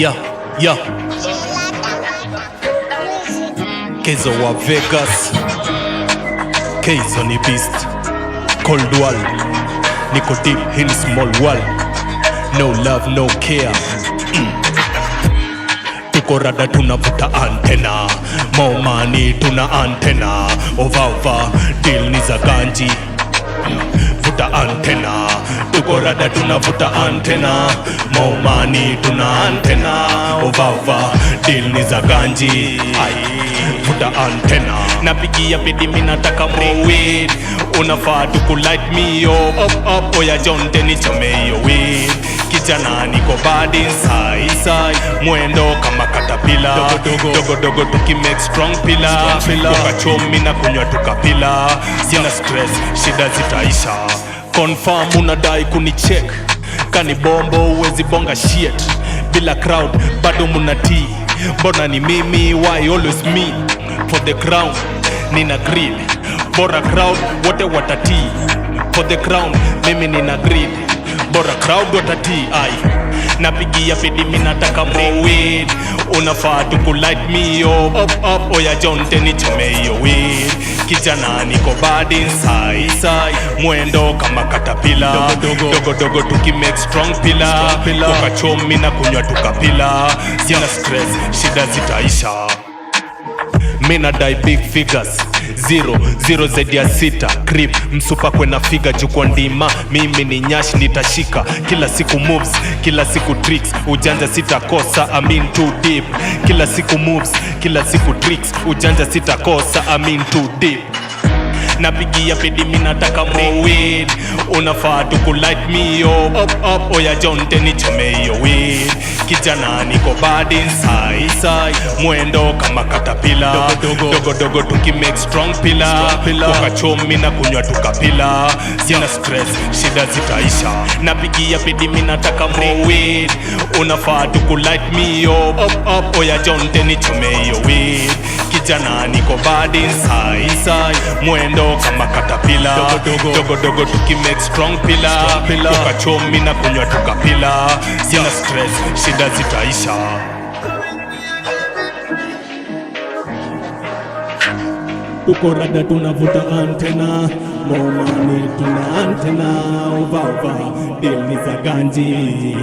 Yeah, yeah. Kezo wa Vegas, Kezo ni beast. Cold world, niko deep in small world. No love, no care. Tuko rada tunavuta antena, more money tuna antena. Over, deal ni za ganji, vuta antena. Tuko rada tunavuta antena, more money tuna antena. Over, deal ni za ganji, vuta antena. Napigia bidi minataka more weed, unafaa tuku light me up. Oya John Denny chome yo weed. Kijana niko bad inside, mwendo kama katapila. Dogo tuki make strong pillar. Wakachomi na kunywa tukapila. Sina stress, shida zitaisha. Confirm unadai kunicheck, kani bombo uwezi bonga shit. Bila crowd bado munati, mbona ni mimi, why always me? For the crown nina grill, bora crowd wote watati. For the crown mimi nina grill, bora crowd watati. Napigia bidi minataka more weed, unafaa tuku light me up. Oya John Denny chome yo weed. Kijana niko bad inside, mwendo kama katapila. Dogo tuki make strong pillar. Wakachomi na kunywa tukapila. Sina stress, shida zitaisha. Mina die big figures, zero zaidi ya 6. Crip msupa kwena figa jukwa ndima. Mimi ni nyash nitashika, kila siku moves, kila siku tricks. Ujanja sitakosa, I'm in too deep. Kila siku moves, kila siku tricks. Ujanja sitakosa, I'm in too deep. Napigia bidi minataka more weed, unafaa tuku light me up. Oya John Denny chome yo weed. Kijana niko bad inside, mwendo kama katapila. Dogo tuki make strong pillar. Wakachomi na kunywa tukapila. Sina stress, shida zitaisha. Napigia bidi minataka more weed, unafaa tuku light me up. Oya John Denny chome yo weed. Kijana niko bad inside, mwendo kama katapila. Dogo tuki make strong pillar. Wakachomi na kunywa tukapila. Sina stress, shida zitaisha. Tuko rada tunavuta antena, more money tuna antena. Over, deal ni za ganji.